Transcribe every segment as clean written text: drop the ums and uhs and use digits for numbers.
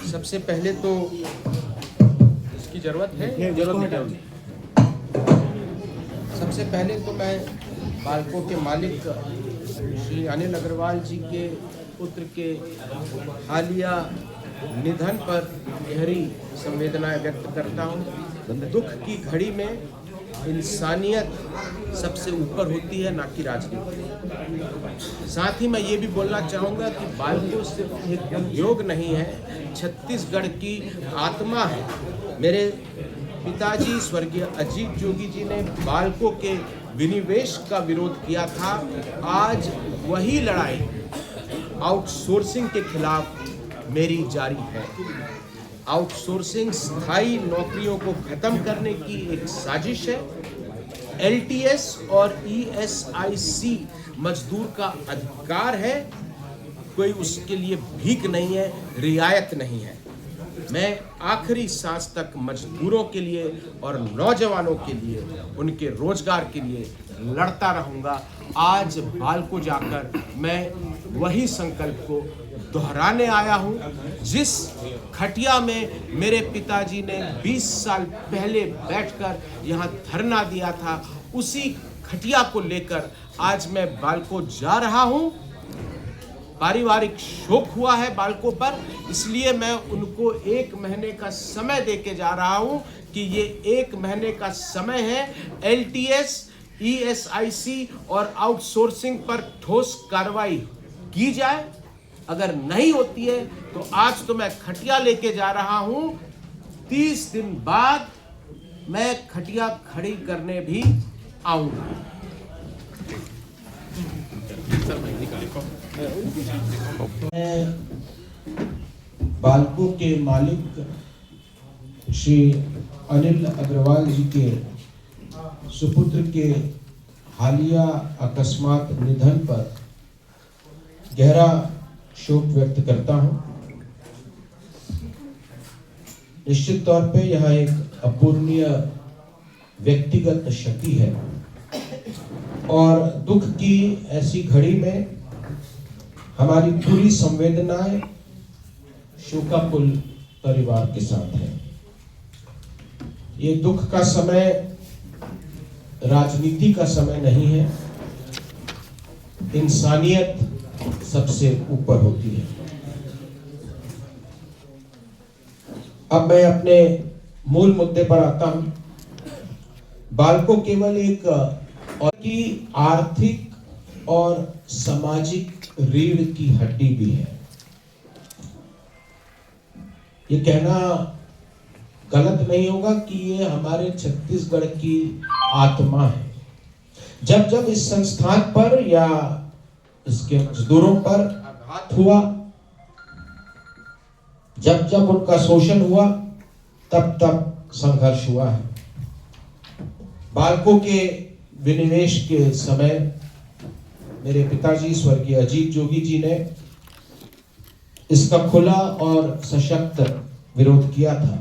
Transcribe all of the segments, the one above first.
सबसे पहले तो इसकी जरूरत है, जरूरत नहीं। सबसे पहले तो मैं बालको के मालिक श्री अनिल अग्रवाल जी के पुत्र के हालिया निधन पर गहरी संवेदनाएं व्यक्त करता हूं। दुख की घड़ी में इंसानियत सबसे ऊपर होती है, ना कि राजनीति। साथ ही मैं ये भी बोलना चाहूँगा कि बालको सिर्फ एक उद्योग नहीं है, छत्तीसगढ़ की आत्मा है। मेरे पिताजी स्वर्गीय अजीत जोगी जी ने बालको के विनिवेश का विरोध किया था। आज वही लड़ाई आउटसोर्सिंग के खिलाफ मेरी जारी है। आउटसोर्सिंग स्थायी नौकरियों को खत्म करने की एक साजिश है। एलटीएस और ईएसआईसी मजदूर का अधिकार है, कोई उसके लिए भीख नहीं है, रियायत नहीं है। मैं आखिरी सांस तक मजदूरों के लिए और नौजवानों के लिए, उनके रोजगार के लिए लड़ता रहूंगा। आज बालको जाकर मैं वही संकल्प को दोहराने आया हूं। जिस खटिया में मेरे पिताजी ने 20 साल पहले बैठकर यहां धरना दिया था, उसी खटिया को लेकर आज मैं बालको जा रहा हूं। पारिवारिक शोक हुआ है बालको पर, इसलिए मैं उनको 1 महीने का समय देके जा रहा हूं कि ये 1 महीने का समय है। एलटीएस, ईएसआईसी और आउटसोर्सिंग पर ठोस कार्रवाई की जाए। अगर नहीं होती है तो आज तो मैं खटिया लेके जा रहा हूं, 30 दिन बाद मैं खटिया खड़ी करने भी आऊंगा। मैं बालको के मालिक श्री अनिल अग्रवाल जी के सुपुत्र के हालिया अकस्मात निधन पर गहरा शोक व्यक्त करता हूं। निश्चित तौर पे यह एक अपूर्णीय व्यक्तिगत क्षति है और दुख की ऐसी घड़ी में हमारी पूरी संवेदनाएं शोकाकुल परिवार के साथ है। ये दुख का समय राजनीति का समय नहीं है, इंसानियत सबसे ऊपर होती है। अब मैं अपने मूल मुद्दे पर आता हूं। बालको केवल एक और की आर्थिक और सामाजिक रीढ़ की हड्डी भी है। ये कहना गलत नहीं होगा कि ये हमारे छत्तीसगढ़ की आत्मा है। जब जब इस संस्थान पर या इसके मजदूरों पर आघात हुआ, जब जब उनका शोषण हुआ, तब तब संघर्ष हुआ है। बालको के विनिवेश के समय मेरे पिताजी स्वर्गीय अजीत जोगी जी ने इसका खुला और सशक्त विरोध किया था।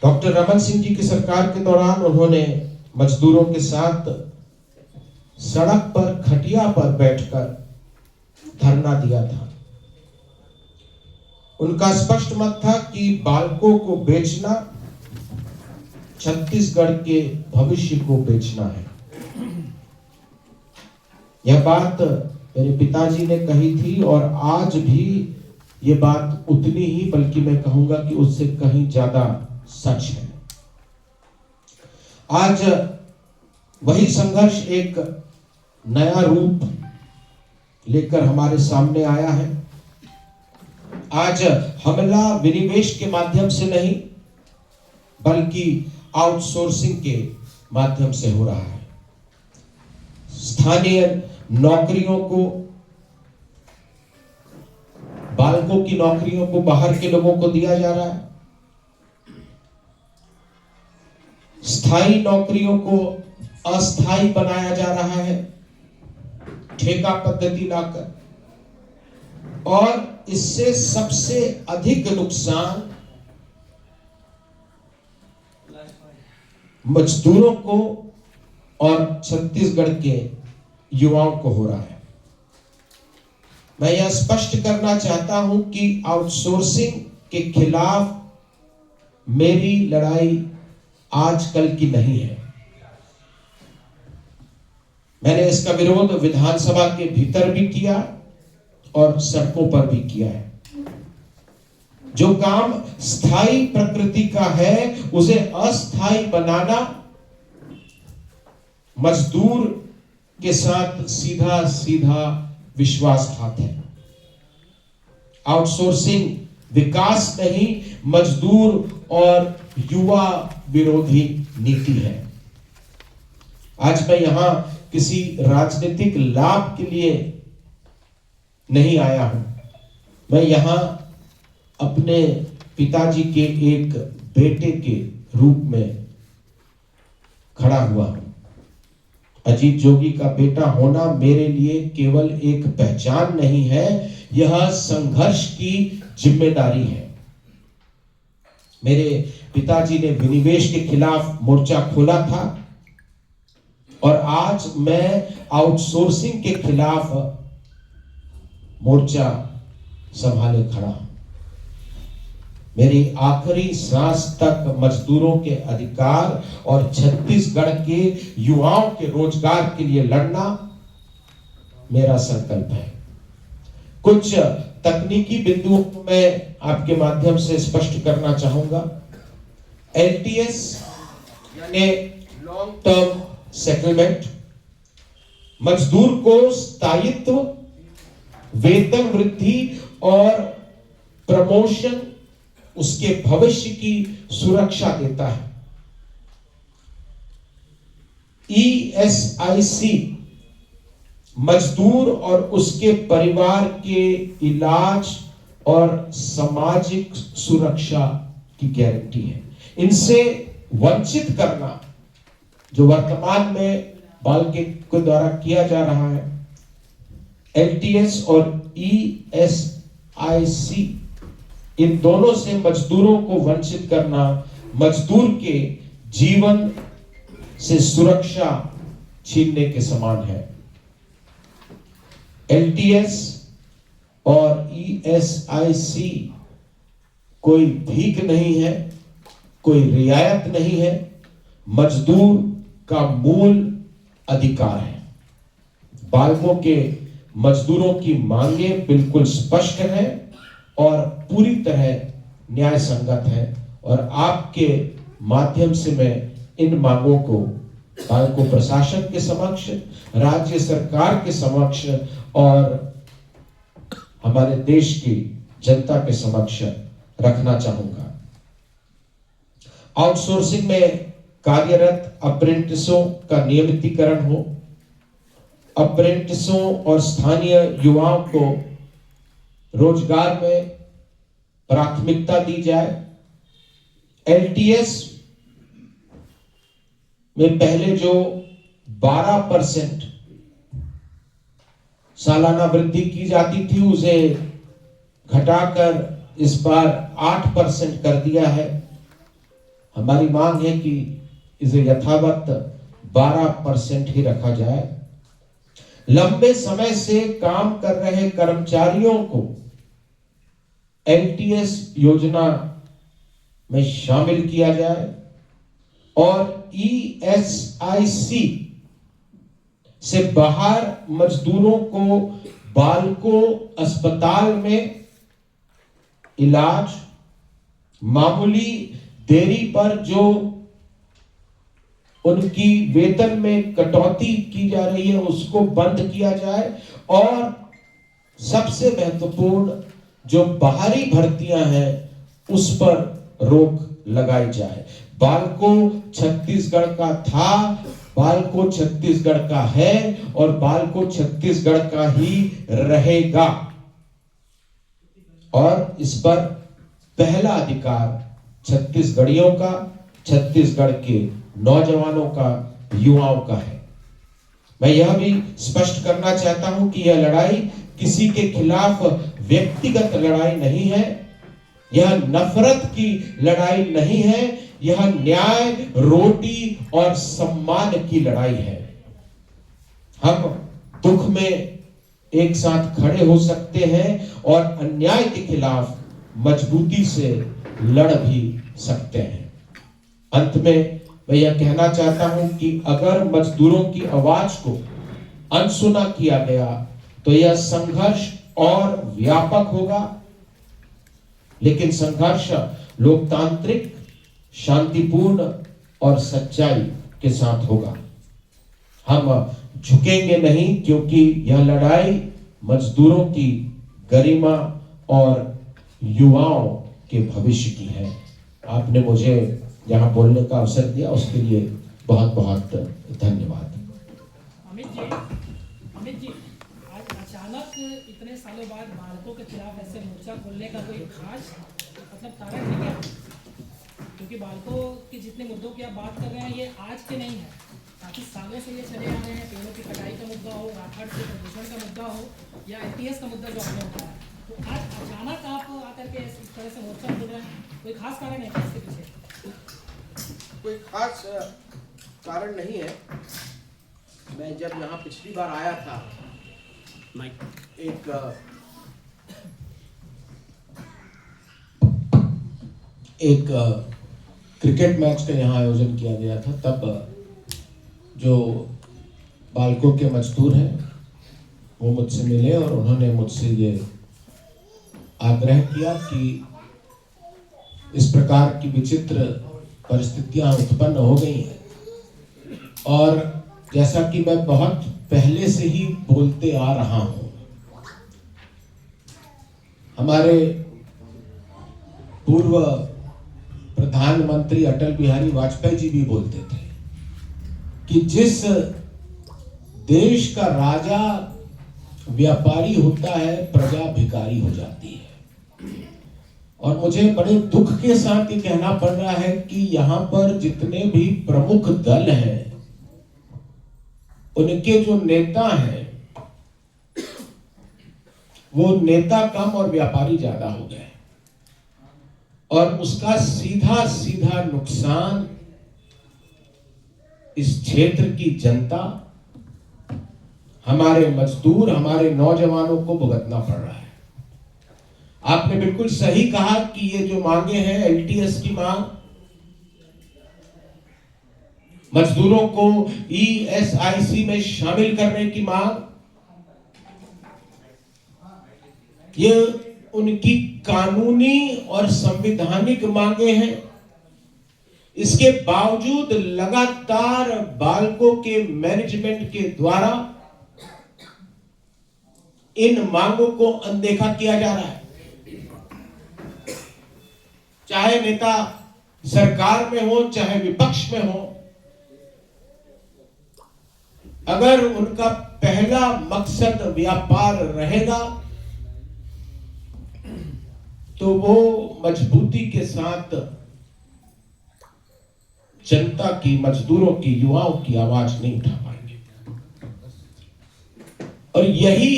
डॉक्टर रमन सिंह जी की सरकार के दौरान उन्होंने मजदूरों के साथ सड़क पर खटिया पर बैठकर धरना दिया था। उनका स्पष्ट मत था कि बालको को बेचना छत्तीसगढ़ के भविष्य को बेचना है। यह बात मेरे पिताजी ने कही थी और आज भी ये बात उतनी ही, बल्कि मैं कहूंगा कि उससे कहीं ज्यादा सच है। आज वही संघर्ष एक नया रूप लेकर हमारे सामने आया है। आज हमला विनिवेश के माध्यम से नहीं, बल्कि आउटसोर्सिंग के माध्यम से हो रहा है। स्थानीय नौकरियों को, बालको की नौकरियों को बाहर के लोगों को दिया जा रहा है। स्थायी नौकरियों को अस्थायी बनाया जा रहा है, ठेका पद्धति लाकर। और इससे सबसे अधिक नुकसान मजदूरों को और छत्तीसगढ़ के युवाओं को हो रहा है। मैं यह स्पष्ट करना चाहता हूं कि आउटसोर्सिंग के खिलाफ मेरी लड़ाई आजकल की नहीं है। मैंने इसका विरोध विधानसभा के भीतर भी किया और सड़कों पर भी किया है। जो काम स्थायी प्रकृति का है उसे अस्थायी बनाना मजदूर के साथ सीधा सीधा विश्वासघात है। आउटसोर्सिंग विकास नहीं, मजदूर और युवा विरोधी नीति है। आज मैं यहां किसी राजनीतिक लाभ के लिए नहीं आया हूं। मैं यहां अपने पिताजी के एक बेटे के रूप में खड़ा हुआ हूं। अजीत जोगी का बेटा होना मेरे लिए केवल एक पहचान नहीं है, यह संघर्ष की जिम्मेदारी है। मेरे पिताजी ने विनिवेश के खिलाफ मोर्चा खोला था और आज मैं आउटसोर्सिंग के खिलाफ मोर्चा संभाले खड़ा हूं। मेरी आखिरी सांस तक मजदूरों के अधिकार और छत्तीसगढ़ के युवाओं के रोजगार के लिए लड़ना मेरा संकल्प है। कुछ तकनीकी बिंदुओं को मैं आपके माध्यम से स्पष्ट करना चाहूंगा। एलटीएस यानी लॉन्ग टर्म सेटलमेंट मजदूर को स्थायित्व, वेतन वृद्धि और प्रमोशन, उसके भविष्य की सुरक्षा देता है। ईएसआईसी मजदूर और उसके परिवार के इलाज और सामाजिक सुरक्षा की गारंटी है। इनसे वंचित करना जो वर्तमान में बाल्के के द्वारा किया जा रहा है, एलटीएस और ईएसआईसी, इन दोनों से मजदूरों को वंचित करना मजदूर के जीवन से सुरक्षा छीनने के समान है। एलटीएस और ईएसआईसी कोई भीख नहीं है, कोई रियायत नहीं है, मजदूर का मूल अधिकार है। बाल्को के मजदूरों की मांगे बिल्कुल स्पष्ट है और पूरी तरह न्याय संगत है और आपके माध्यम से मैं इन मांगों को बाल्को प्रशासन के समक्ष, राज्य सरकार के समक्ष और हमारे देश की जनता के समक्ष रखना चाहूंगा। आउटसोर्सिंग में कार्यरत अप्रेंटिसों का नियमितीकरण हो, अप्रेंटिसों और स्थानीय युवाओं को रोजगार में प्राथमिकता दी जाए। एलटीएस में पहले जो 12% सालाना वृद्धि की जाती थी उसे घटाकर इस बार 8% कर दिया है। हमारी मांग है कि इसे यथावत 12% ही रखा जाए। लंबे समय से काम कर रहे कर्मचारियों को एलटीएस योजना में शामिल किया जाए और ईएसआईसी से बाहर मजदूरों को बाल्को अस्पताल में इलाज, मामूली देरी पर जो उनकी वेतन में कटौती की जा रही है उसको बंद किया जाए और सबसे महत्वपूर्ण जो बाहरी भर्तियां हैं उस पर रोक लगाई जाए। बाल्को छत्तीसगढ़ का था, बाल्को छत्तीसगढ़ का है और बाल्को छत्तीसगढ़ का ही रहेगा और इस पर पहला अधिकार छत्तीसगढ़ियों का, छत्तीसगढ़ के नौजवानों का, युवाओं का है। मैं यह भी स्पष्ट करना चाहता हूं कि यह लड़ाई किसी के खिलाफ व्यक्तिगत लड़ाई नहीं है, यह नफरत की लड़ाई नहीं है, यह न्याय, रोटी और सम्मान की लड़ाई है। हम दुख में एक साथ खड़े हो सकते हैं और अन्याय के खिलाफ मजबूती से लड़ भी सकते हैं। अंत में मैं यह कहना चाहता हूं कि अगर मजदूरों की आवाज को अनसुना किया गया तो यह संघर्ष और व्यापक होगा, लेकिन संघर्ष लोकतांत्रिक, शांतिपूर्ण और सच्चाई के साथ होगा। हम झुकेंगे नहीं, क्योंकि यह लड़ाई मजदूरों की गरिमा और युवाओं के भविष्य की है। आपने मुझे यहाँ बोलने का अवसर दिया, उसके लिए बहुत बहुत धन्यवाद। अमित जी, आज अचानक इतने सालों बाद बालकों के खिलाफ ऐसे मोर्चा खोलने का कोई खास मतलब कारण है क्या? क्योंकि बालकों के जितने मुद्दों की आप बात कर रहे हैं ये आज के नहीं है, काफी सालों से ये चले आ रहे हैं। पेड़ों की कटाई का मुद्दा हो, राठौड़ के प्रदूषण का मुद्दा हो, या एटीएस का मुद्दा जो आपने उठाया, तो आज अचानक आप आकर के इस तरह से मोर्चा खोल रहे हैं, कोई खास कारण है क्या इसके पीछे? कोई खास कारण नहीं है। मैं जब यहाँ पिछली बार आया था, एक क्रिकेट मैच का यहाँ आयोजन किया गया था, तब जो बालकों के मजदूर हैं वो मुझसे मिले और उन्होंने मुझसे ये आग्रह किया कि इस प्रकार की विचित्र परिस्थितियां उत्पन्न हो गई हैं, और जैसा कि मैं बहुत पहले से ही बोलते आ रहा हूं, हमारे पूर्व प्रधानमंत्री अटल बिहारी वाजपेयी जी भी बोलते थे कि जिस देश का राजा व्यापारी होता है, प्रजा भिखारी हो जाती है। और मुझे बड़े दुख के साथ ये कहना पड़ रहा है कि यहाँ पर जितने भी प्रमुख दल हैं, उनके जो नेता हैं वो नेता कम और व्यापारी ज्यादा हो गए, और उसका सीधा सीधा नुकसान इस क्षेत्र की जनता, हमारे मजदूर, हमारे नौजवानों को भुगतना पड़ रहा है। आपने बिल्कुल सही कहा कि ये जो मांगे हैं, एलटीएस की मांग, मजदूरों को ईएसआईसी में शामिल करने की मांग, ये उनकी कानूनी और संवैधानिक मांगे हैं। इसके बावजूद लगातार बालकों के मैनेजमेंट के द्वारा इन मांगों को अनदेखा किया जा रहा है। चाहे नेता सरकार में हो, चाहे विपक्ष में हो, अगर उनका पहला मकसद व्यापार रहेगा तो वो मजबूती के साथ जनता की, मजदूरों की, युवाओं की आवाज नहीं उठा पाएंगे। और यही,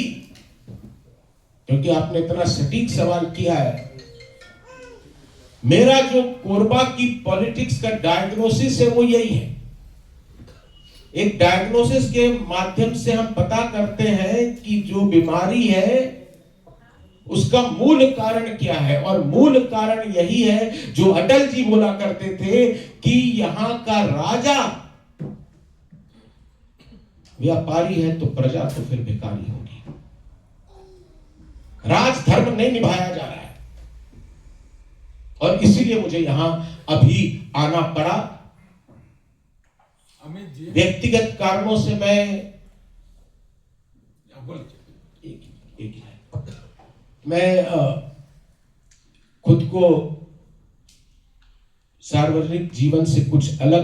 क्योंकि आपने इतना सटीक सवाल किया है, मेरा जो कोरबा की पॉलिटिक्स का डायग्नोसिस है वो यही है। एक डायग्नोसिस के माध्यम से हम पता करते हैं कि जो बीमारी है उसका मूल कारण क्या है, और मूल कारण यही है जो अटल जी बोला करते थे कि यहां का राजा व्यापारी है तो प्रजा तो फिर भिखारी होगी। राजधर्म नहीं निभाया जा रहा है, और इसीलिए मुझे यहां अभी आना पड़ा। व्यक्तिगत कारणों से मैं खुद को सार्वजनिक जीवन से कुछ अलग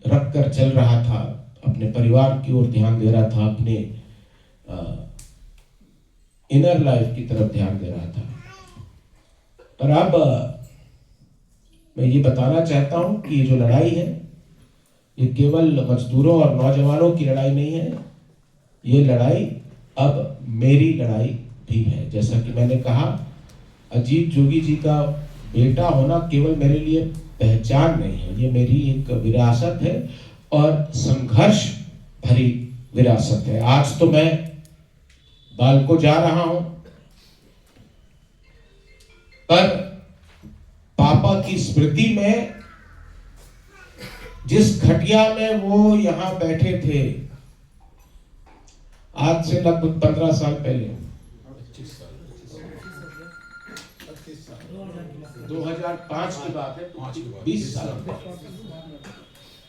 रखकर चल रहा था, अपने परिवार की ओर ध्यान दे रहा था, अपने इनर लाइफ की तरफ ध्यान दे रहा था। पर अब मैं ये बताना चाहता हूं कि ये जो लड़ाई है, ये केवल मजदूरों और नौजवानों की लड़ाई नहीं है, ये लड़ाई अब मेरी लड़ाई भी है। जैसा कि मैंने कहा, अजीत जोगी जी का बेटा होना केवल मेरे लिए पहचान नहीं है, ये मेरी एक विरासत है और संघर्ष भरी विरासत है। आज तो मैं बालको जा रहा हूं, पर पापा की स्मृति में जिस खटिया में वो यहां बैठे थे, आज से लगभग 15 साल पहले, 2005 की बात है,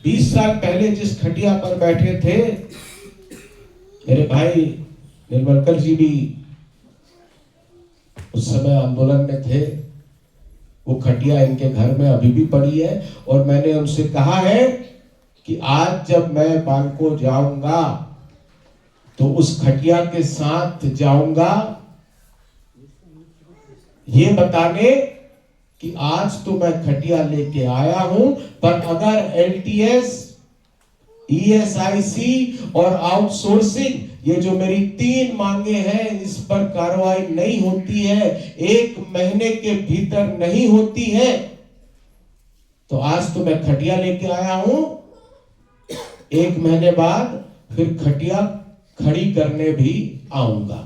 20 साल पहले जिस खटिया पर बैठे थे, मेरे भाई निर्मलकर जी भी उस समय आंदोलन में थे। वो खटिया इनके घर में अभी भी पड़ी है और मैंने उनसे कहा है कि आज जब मैं बालको जाऊंगा तो उस खटिया के साथ जाऊंगा, ये बताने कि आज तो मैं खटिया लेके आया हूं, पर अगर एलटीएस, ईएसआईसी और आउटसोर्सिंग, ये जो मेरी 3 मांगे हैं, इस पर कार्रवाई नहीं होती है, 1 महीने के भीतर नहीं होती है, तो आज तो मैं खटिया लेके आया हूं, 1 महीने बाद फिर खटिया खड़ी करने भी आऊंगा।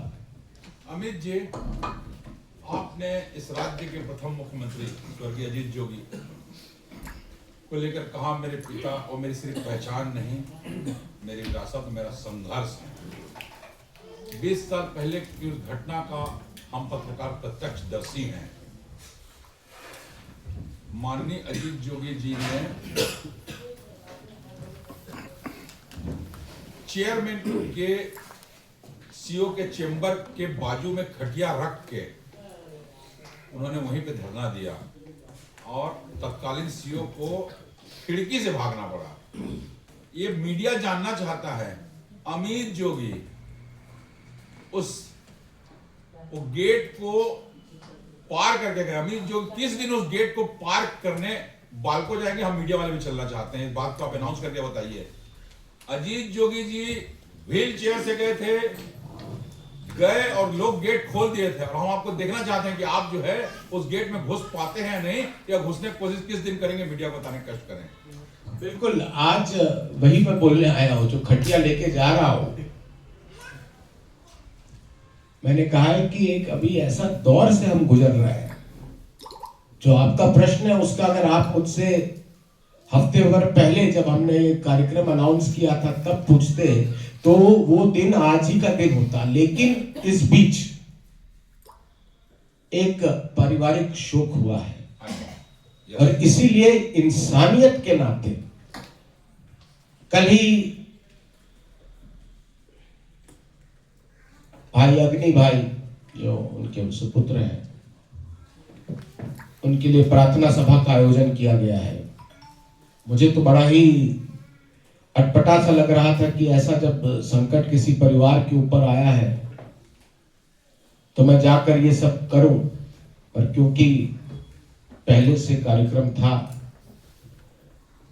अमित जी, आपने इस राज्य के प्रथम मुख्यमंत्री स्वर्गीय अजीत जोगी को लेकर कहा, मेरे पिता और मेरी सिर्फ पहचान नहीं, मेरी विरासत, मेरा संघर्ष है। 20 साल पहले की उस घटना का हम पत्रकार प्रत्यक्षदर्शी हैं। माननीय अजीत जोगी जी ने चेयरमैन के सीओ के चेंबर के बाजू में खटिया रख के उन्होंने वहीं पे धरना दिया और तत्कालीन सीओ को खिड़की से भागना पड़ा। ये मीडिया जानना चाहता है, अमित जोगी वो गेट को पार करके गए। अमित जोगी किस दिन उस गेट को पार करने बालको जाएंगे, हम मीडिया वाले भी चलना चाहते हैं। इस बात को आप अनाउंस करके बताइए। अजीत जोगी जी व्हील चेयर से गए और लोग गेट खोल दिए थे, और हम आपको देखना चाहते हैं कि आप जो है उस गेट में घुस पाते हैं नहीं, या घुसने की कोशिश किस दिन करेंगे, मीडिया को बताने का कष्ट करें। बिल्कुल, आज वही मैं बोलने आया हूं, जो खटिया लेके जा रहा हूं। मैंने कहा है कि एक अभी ऐसा दौर से हम गुजर रहे हैं, जो आपका प्रश्न है उसका अगर आप मुझसे हफ्ते भर पहले जब हमने ये कार्यक्रम अनाउंस किया था तब पूछते, तो वो दिन आज ही का दिन होता। लेकिन इस बीच एक पारिवारिक शोक हुआ है और इसीलिए इंसानियत के नाते कल ही भाई अग्नि भाई जो उनके सुपुत्र हैं, उनके लिए प्रार्थना सभा का आयोजन किया गया है। मुझे तो बड़ा ही अटपटा सा लग रहा था कि ऐसा जब संकट किसी परिवार के ऊपर आया है तो मैं जाकर ये सब करूं, पर क्योंकि पहले से कार्यक्रम था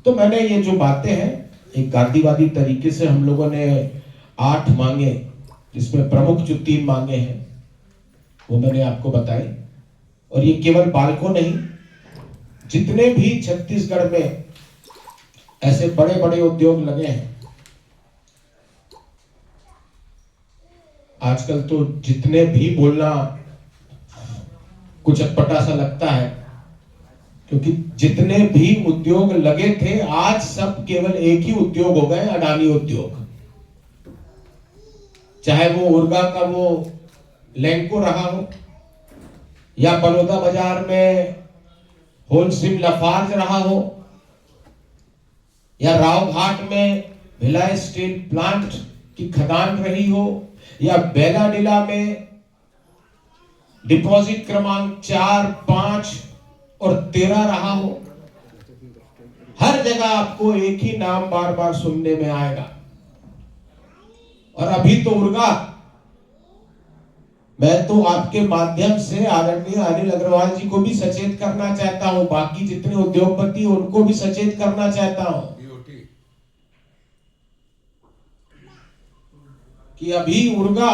तो मैंने ये जो बातें हैं एक गांधीवादी तरीके से हम लोगों ने 8 मांगे, जिसमें प्रमुख जो 3 मांगे हैं वो मैंने आपको बताई। और ये केवल बालको नहीं, जितने भी छत्तीसगढ़ में ऐसे बड़े बड़े उद्योग लगे हैं, आजकल तो जितने भी बोलना कुछ अटपटा सा लगता है, क्योंकि जितने भी उद्योग लगे थे आज सब केवल एक ही उद्योग हो गए, अडानी उद्योग। चाहे वो उर्गा का वो लैंको रहा हो, या बड़ौदा बाजार में होलसिम लफार्ज रहा हो, या रावघाट में भिलाई स्टील प्लांट की खदान रही हो, या बेलाडीला में डिपॉजिट क्रमांक 4, 5 और 13 रहा हो। हर जगह आपको एक ही नाम बार बार सुनने में आएगा। और अभी तो उर्गा, मैं तो आपके माध्यम से आदरणीय अनिल अग्रवाल जी को भी सचेत करना चाहता हूं, बाकी जितने उद्योगपति उनको भी सचेत करना चाहता हूं कि अभी उर्गा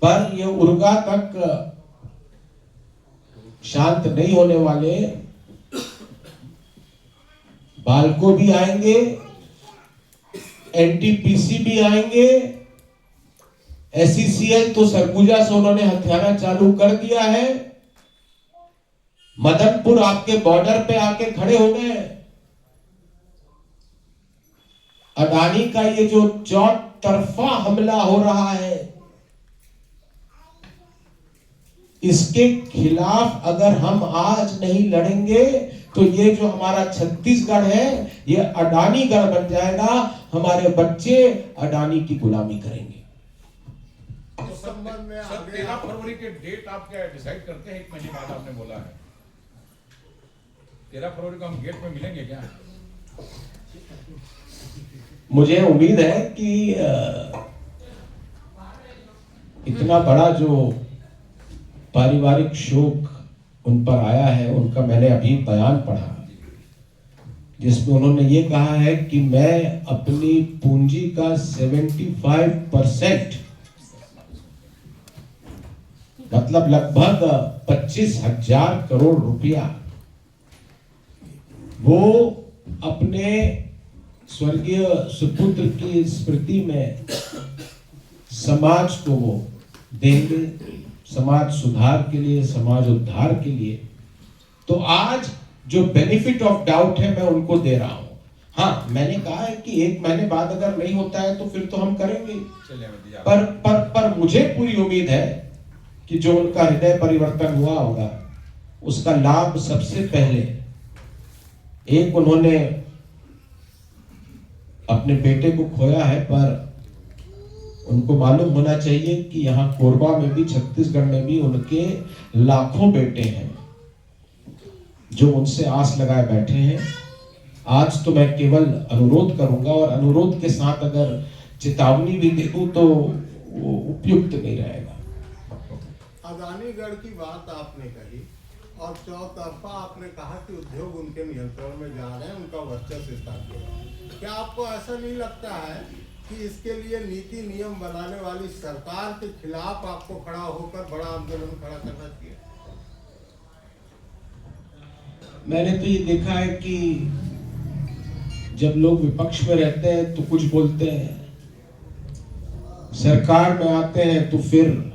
पर ये उर्गा तक शांत नहीं होने वाले। बालको भी आएंगे, एनटीपीसी भी आएंगे, एसईसीएल तो सरगुजा से उन्होंने हथियाना चालू कर दिया है, मदनपुर आपके बॉर्डर पे आके खड़े हो गए। अडानी का ये जो चौतरफा हमला हो रहा है, इसके खिलाफ अगर हम आज नहीं लड़ेंगे तो ये जो हमारा छत्तीसगढ़ है ये अडानी गढ़ बन जाएगा। हमारे बच्चे अडानी की गुलामी करेंगे। तो संबंध में 13 फरवरी के डेट आप क्या डिसाइड करते हैं? 1 महीने बाद आपने बोला है 13 फरवरी को हम गेट में मिलेंगे क्या? मुझे उम्मीद है कि इतना बड़ा जो पारिवारिक शोक उन पर आया है, उनका मैंने अभी बयान पढ़ा जिसमें उन्होंने ये कहा है कि मैं अपनी पूंजी का 75% मतलब लगभग 25,000 करोड़ रुपया वो अपने स्वर्गीय सुपुत्र की स्मृति में समाज को वो देंगे, समाज सुधार के लिए, समाज उद्धार के लिए। तो आज जो बेनिफिट ऑफ डाउट है मैं उनको दे रहा हूं। हाँ, मैंने कहा है कि 1 महीने बाद अगर नहीं होता है तो फिर तो हम करेंगे, पर मुझे पूरी उम्मीद है कि जो उनका हृदय परिवर्तन हुआ होगा उसका लाभ सबसे पहले एक उन्होंने अपने बेटे को खोया है, पर उनको मालूम होना चाहिए कि यहाँ कोरबा में भी, छत्तीसगढ़ में भी उनके लाखों बेटे हैं जो उनसे आस लगाए बैठे हैं। आज तो मैं केवल अनुरोध करूंगा और अनुरोध के साथ अगर चेतावनी भी दे दूं तो वो उपयुक्त नहीं रहेगा। अदानीगढ़ की बात आपने कही और चौतरफा आपने कहा कि उद्योग उनके नियंत्रण में जा रहे हैं, उनका वर्चस्व स्थापित है। क्या आपको ऐसा नहीं लगता है कि इसके लिए नीति नियम बनाने वाली सरकार के खिलाफ आपको खड़ा होकर बड़ा आंदोलन खड़ा करना चाहिए? मैंने तो ये देखा है कि जब लोग विपक्ष में रहते हैं तो कुछ बोलते हैं, सरकार में आते हैं तो फिर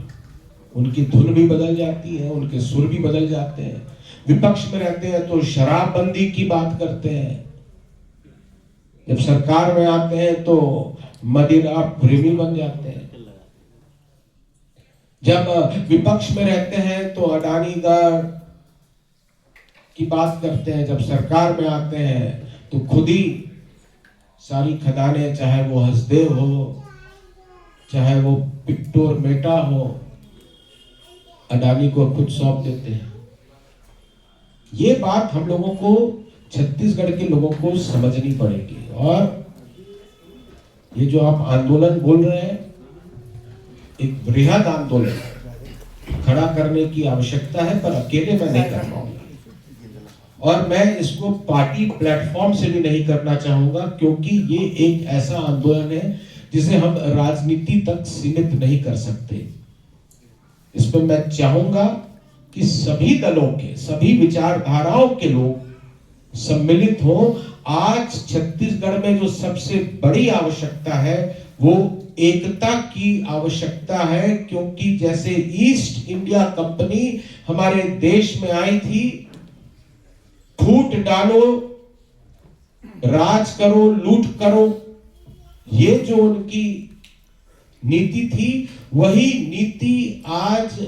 उनकी धुन भी बदल जाती है, उनके सुर भी बदल जाते हैं। विपक्ष में रहते हैं तो शराबबंदी की बात करते हैं, जब सरकार में आते हैं तो मदिरा प्रेमी बन जाते हैं। जब विपक्ष में रहते हैं तो अडानीगढ़ की बात करते हैं, जब सरकार में आते हैं तो खुद ही सारी खदानें, चाहे वो हसदेव हो, चाहे वो पिक्टोर मेटा हो, अडानी को खुद सौंप देते हैं। ये बात हम लोगों को, छत्तीसगढ़ के लोगों को समझनी पड़ेगी। और ये जो आप आंदोलन बोल रहे हैं, एक बृहद आंदोलन खड़ा करने की आवश्यकता है, पर अकेले मैं नहीं कर पाऊंगा और मैं इसको पार्टी प्लेटफॉर्म से भी नहीं करना चाहूंगा, क्योंकि ये एक ऐसा आंदोलन है जिसे हम राजनीति तक सीमित नहीं कर सकते। इसमें मैं चाहूंगा कि सभी दलों के, सभी विचारधाराओं के लोग सम्मिलित हो। आज छत्तीसगढ़ में जो सबसे बड़ी आवश्यकता है वो एकता की आवश्यकता है, क्योंकि जैसे ईस्ट इंडिया कंपनी हमारे देश में आई थी, फूट डालो, राज करो, लूट करो, ये जो उनकी नीति थी, वही नीति आज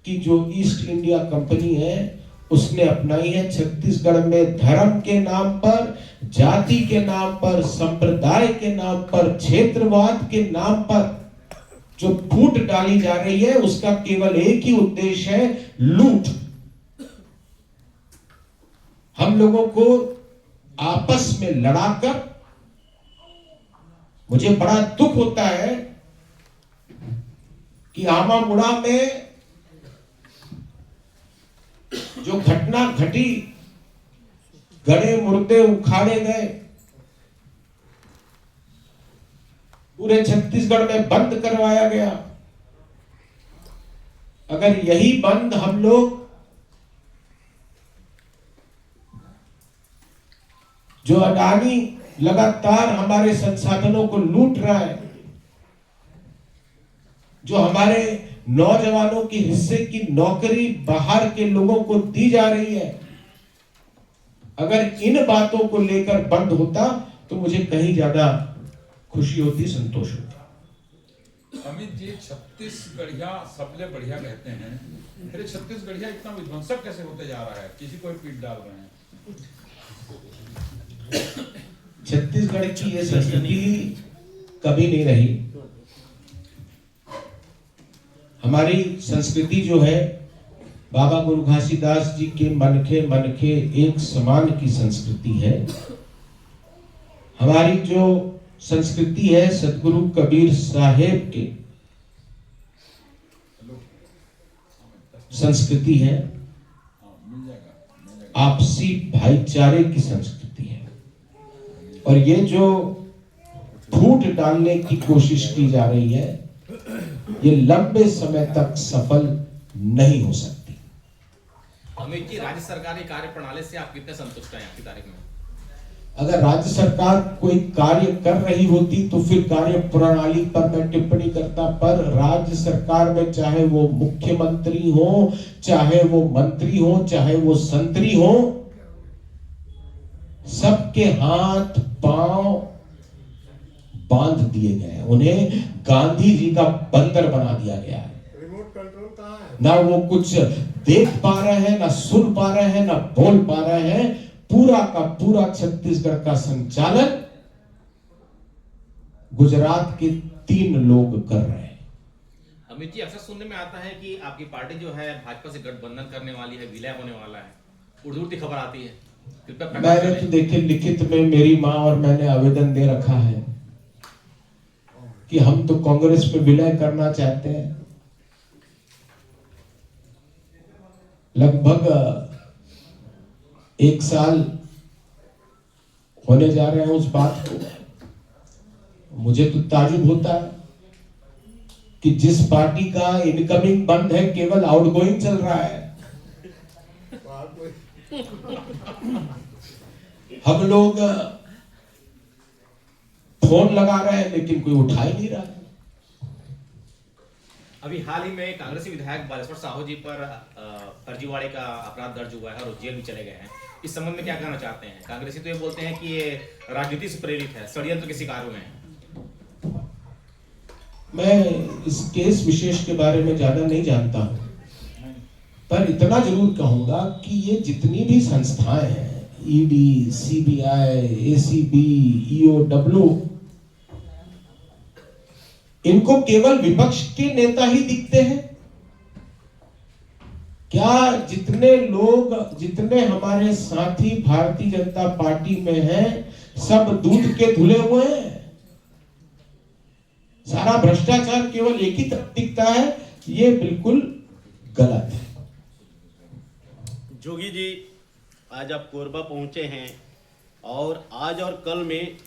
की जो ईस्ट इंडिया कंपनी है उसने अपनाई है। छत्तीसगढ़ में धर्म के नाम पर, जाति के नाम पर, संप्रदाय के नाम पर, क्षेत्रवाद के नाम पर जो फूट डाली जा रही है उसका केवल एक ही उद्देश्य है, लूट। हम लोगों को आपस में लड़ाकर, मुझे बड़ा दुख होता है कि आमामुड़ा में जो घटना घटी, गड़े मुर्दे उखाड़े गए, पूरे छत्तीसगढ़ में बंद करवाया गया। अगर यही बंद हम लोग जो अडानी लगातार हमारे संसाधनों को लूट रहा है, जो हमारे नौजवानों की हिस्से की नौकरी बाहर के लोगों को दी जा रही है, अगर इन बातों को लेकर बंद होता तो मुझे कहीं ज्यादा खुशी होती, संतोष होता। अमित जी, छत्तीसगढ़िया सबले बढ़िया कहते हैं, फिर छत्तीसगढ़िया इतना विध्वंसक कैसे होते जा रहा है? किसी को भी पीट डाल रहे हैं। छत्तीसगढ़ की ये संस्कृति कभी नहीं रही। हमारी संस्कृति जो है, बाबा गुरु घासीदास जी के मनखे एक समान की संस्कृति है। हमारी जो संस्कृति है सदगुरु कबीर साहेब के संस्कृति है, आपसी भाईचारे की संस्कृति है। और ये जो फूट डालने की कोशिश की जा रही है, ये लंबे समय तक सफल नहीं हो सकती। अमित जी, राज्य सरकार की कार्य प्रणाली से आप कितने संतुष्ट हैं आज की तारीख में? अगर राज्य सरकार कोई कार्य कर रही होती तो फिर कार्य प्रणाली पर मैं टिप्पणी करता, पर राज्य सरकार में चाहे वो मुख्यमंत्री हो, चाहे वो मंत्री हो, चाहे वो संतरी हो, सबके हाथ पांव बांध दिए गए हैं। उन्हें गांधी जी का बंदर बना दिया गया है। रिमोट कंट्रोल कहाँ है? ना वो कुछ देख पा रहे हैं, ना सुन पा रहे हैं, ना बोल पा रहे हैं। पूरा का पूरा छत्तीसगढ़ का संचालन गुजरात के 3 लोग कर रहे हैं। अमित जी, अक्सर सुनने में आता है कि आपकी पार्टी जो है भाजपा से गठबंधन करने वाली है, विलय होने वाला है, उड़ती खबर आती है। मैंने तो देखिए लिखित में मेरी मां और मैंने आवेदन दे रखा है कि हम तो कांग्रेस पे विलय करना चाहते हैं। लगभग 1 साल होने जा रहे हैं उस बात को। मुझे तो ताजुब होता है कि जिस पार्टी का इनकमिंग बंद है, केवल आउटगोइंग चल रहा है। हम लोग फोन लगा रहे हैं लेकिन कोई उठा ही नहीं रहा है। अभी हाल ही में कांग्रेसी विधायक बालेश्वर साहू जी पर फर्जीवाड़े का अपराध दर्ज हुआ है और जेल भी चले गए हैं। इस संबंध में क्या कहना चाहते हैं? कांग्रेसी तो ये बोलते हैं कि ये राजनीति से प्रेरित है, षड्यंत्र के शिकार हुए हैं। मैं इस केस विशेष के बारे में ज्यादा नहीं जानता हूं, पर इतना जरूर कहूंगा कि ये जितनी भी संस्थाएं हैं, ईडी, सीबीआई, एसीबी, ईओडब्ल्यू, इनको केवल विपक्ष के नेता ही दिखते हैं क्या? जितने हमारे साथी भारतीय जनता पार्टी में हैं, सब दूध के धुले हुए हैं। सारा भ्रष्टाचार केवल एक ही तरफ दिखता है, ये बिल्कुल गलत है। जोगी जी, आज आप कोरबा पहुंचे हैं और आज और कल में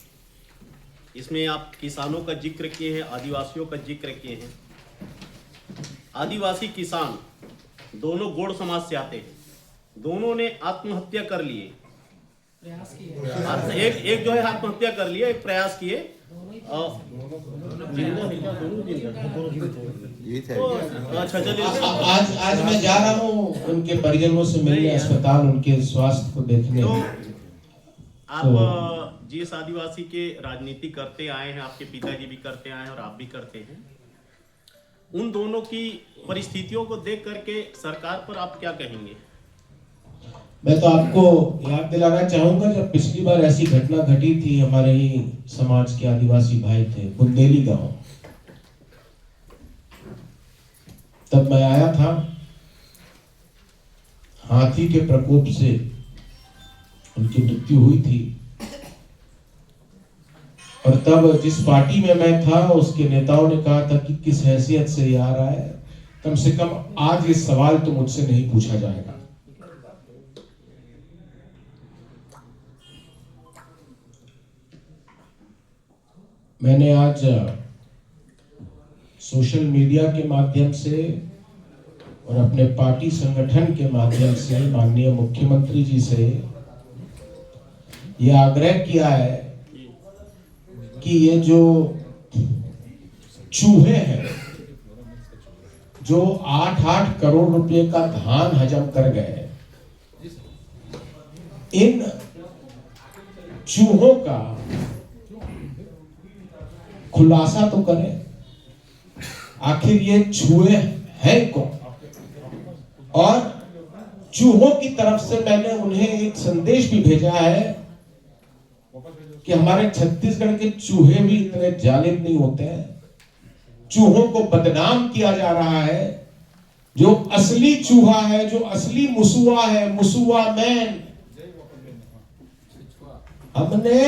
इसमें आप किसानों का जिक्र किए हैं, आदिवासियों का जिक्र किए हैं। आदिवासी किसान दोनों गौड़ समाज से आते हैं, दोनों ने आत्महत्या कर लिए। प्रयास किए, एक जो है आत्महत्या कर लिए, एक प्रयास किए। अच्छा चलिए, आज मैं जा रहा हूँ उनके परिजनों से मिलने, अस्पताल उनके स्वास्थ्य को देखने। तो आप जिस आदिवासी के राजनीति करते आए हैं, आपके पिताजी भी करते आए हैं और आप भी करते हैं, उन दोनों की परिस्थितियों को देख करके सरकार पर आप क्या कहेंगे? मैं तो आपको याद दिलाना चाहूंगा, जब पिछली बार ऐसी घटना घटी थी, हमारे ही समाज के आदिवासी भाई थे, बुंदेली गांव, तब मैं आया था। हाथी के प्रकोप से उनकी मृत्यु हुई थी और तब जिस पार्टी में मैं था, उसके नेताओं ने कहा था कि किस हैसियत से ये आ रहा है, कम से कम आज ये सवाल तो मुझसे नहीं पूछा जाएगा। मैंने आज सोशल मीडिया के माध्यम से और अपने पार्टी संगठन के माध्यम से माननीय मुख्यमंत्री जी से यह आग्रह किया है कि ये जो चूहे हैं जो 8-8 करोड़ रुपए का धान हजम कर गए, इन चूहों का खुलासा तो करें, आखिर ये चूहे हैं कौन। और चूहों की तरफ से मैंने उन्हें एक संदेश भी भेजा है कि हमारे छत्तीसगढ़ के चूहे भी इतने जालिम नहीं होते हैं। चूहों को बदनाम किया जा रहा है। जो असली चूहा है, जो असली मुसुआ है, मुसुआ मैन, हमने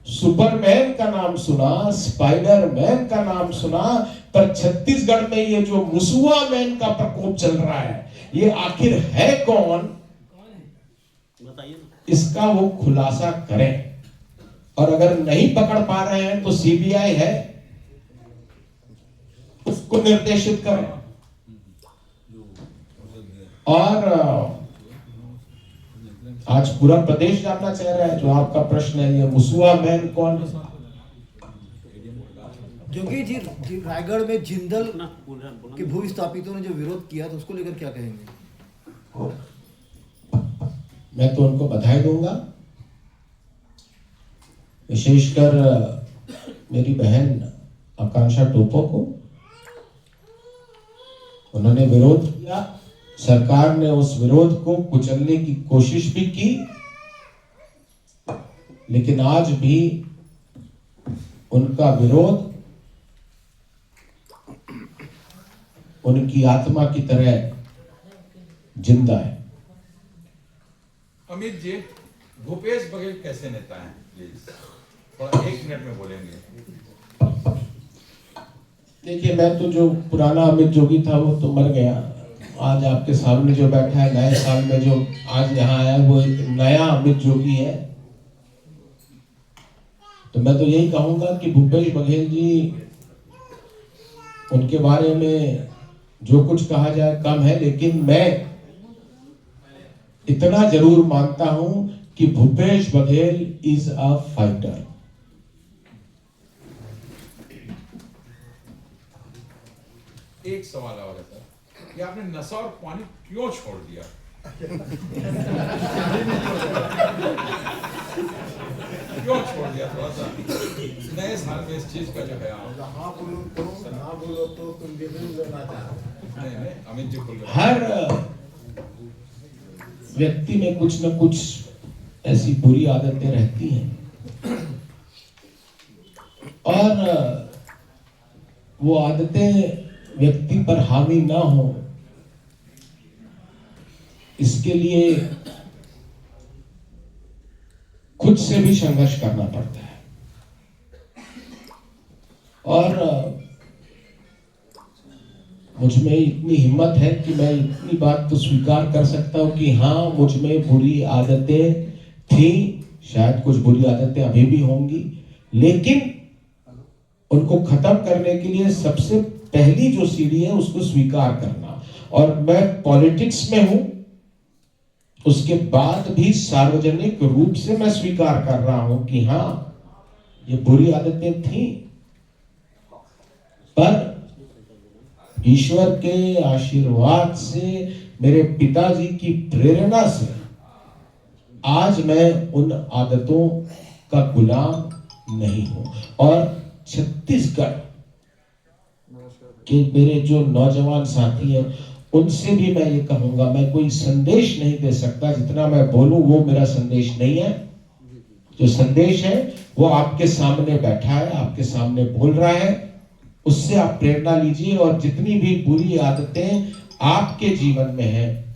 सुपरमैन का नाम सुना, स्पाइडरमैन का नाम सुना, पर छत्तीसगढ़ में ये जो मुसुआ मैन का प्रकोप चल रहा है, ये आखिर है कौन, बताइए ना। इसका वो खुलासा करें। और अगर नहीं पकड़ पा रहे हैं तो सीबीआई है, उसको निर्देशित करें। और आज पूरा प्रदेश जानना चाह रहा है, जो आपका प्रश्न है, ये मुसुआ मैन कौन है। जोगी जी, रायगढ़ में जिंदल ना बोल के भू स्थापितों ने जो विरोध किया तो उसको लेकर क्या कहेंगे? मैं तो उनको बधाई दूंगा, विशेषकर मेरी बहन आकांक्षा टोपो को। उन्होंने विरोध किया, सरकार ने उस विरोध को कुचलने की कोशिश भी की, लेकिन आज भी उनका विरोध उनकी आत्मा की तरह जिंदा है। अमित जी, भूपेश बघेल कैसे नेता हैं? प्लीज थोड़ा 1 मिनट में बोलेंगे। देखिए, मैं तो जो पुराना अमित जोगी था वो तो मर गया। आज आपके सामने जो बैठा है, नए साल में जो आज यहाँ आया, वो एक नया अमित जोगी है। तो मैं तो यही कहूंगा कि भूपेश बघेल जी, उनके बारे में जो कुछ कहा जाए कम है, लेकिन मैं इतना जरूर मानता हूं कि Bhupesh Baghel is a fighter. एक सवाल और है सर, कि आपने नशा और पानी क्यों छोड़ दिया? क्यों छोड़ दिया? थोड़ा सा नए साल में इस चीज का जो है आप हाँ बोलो तो, ना बोलो तो तुम भी नहीं लेना चाहते। नहीं, अमित जी बोल रहे हैं। हर व्यक्ति में कुछ न कुछ ऐसी बुरी आदतें रहती हैं, और वो आदतें व्यक्ति पर हावी ना हो, इसके लिए खुद से भी संघर्ष करना पड़ता है। और मुझ में इतनी हिम्मत है कि मैं इतनी बात तो स्वीकार कर सकता हूं कि हाँ, मुझ में बुरी आदतें थी, शायद कुछ बुरी आदतें अभी भी होंगी, लेकिन उनको खत्म करने के लिए सबसे पहली जो सीढ़ी है उसको स्वीकार करना। और मैं पॉलिटिक्स में हूं, उसके बाद भी सार्वजनिक रूप से मैं स्वीकार कर रहा हूं कि हाँ, ये बुरी आदतें थी, पर ईश्वर के आशीर्वाद से, मेरे पिताजी की प्रेरणा से आज मैं उन आदतों का गुलाम नहीं हूं। और छत्तीसगढ़ के मेरे जो नौजवान साथी हैं, उनसे भी मैं ये कहूंगा, मैं कोई संदेश नहीं दे सकता, जितना मैं बोलूं वो मेरा संदेश नहीं है। जो संदेश है वो आपके सामने बैठा है, आपके सामने बोल रहा है, उससे आप प्रेरणा लीजिए। और जितनी भी बुरी आदतें आपके जीवन में हैं,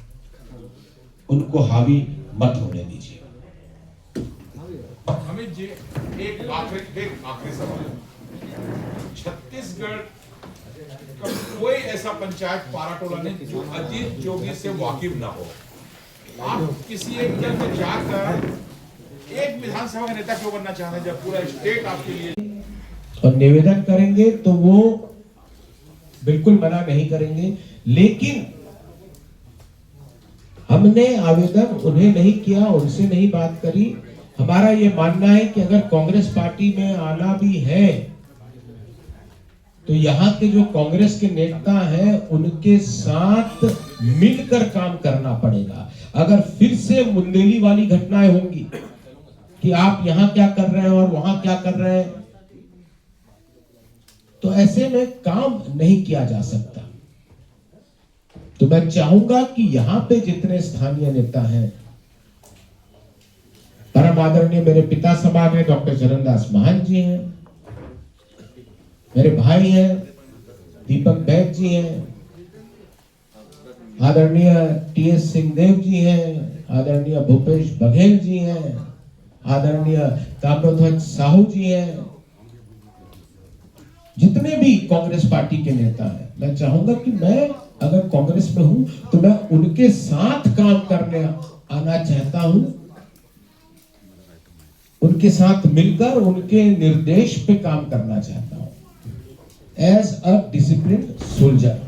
उनको हावी मत होने दीजिए। अमित जी, एक आखिरी सवाल। छत्तीसगढ़ का कोई ऐसा पंचायत पाराटोला नहीं जो अजीत जोगी से वाकिफ ना हो। आप किसी एक जगह में जाकर एक विधानसभा का नेता क्यों बनना चाहते हैं, जब पूरा स्टेट आपके लिए और निवेदन करेंगे तो वो बिल्कुल मना नहीं करेंगे, लेकिन हमने आवेदन उन्हें नहीं किया, उनसे नहीं बात करी, हमारा ये मानना है कि अगर कांग्रेस पार्टी में आना भी है तो यहाँ के जो कांग्रेस के नेता हैं उनके साथ मिलकर काम करना पड़ेगा। अगर फिर से मुंदेली वाली घटनाएं होंगी कि आप यहाँ क्या कर रहे हैं और वहां क्या कर रहे हैं, तो ऐसे में काम नहीं किया जा सकता। तो मैं चाहूंगा कि यहां पे जितने स्थानीय नेता हैं, परम आदरणीय मेरे पिता समान है डॉक्टर चरणदास महान जी हैं, मेरे भाई हैं दीपक बैद जी हैं, आदरणीय टीएस सिंहदेव जी हैं, आदरणीय भूपेश बघेल जी हैं, आदरणीय ताम्रध्वज साहू जी हैं, जितने भी कांग्रेस पार्टी के नेता हैं, मैं चाहूंगा कि मैं अगर कांग्रेस में हूं तो मैं उनके साथ काम करने आना चाहता हूं, उनके साथ मिलकर उनके निर्देश पे काम करना चाहता हूं एज अ डिसिप्लिन सोल्जर।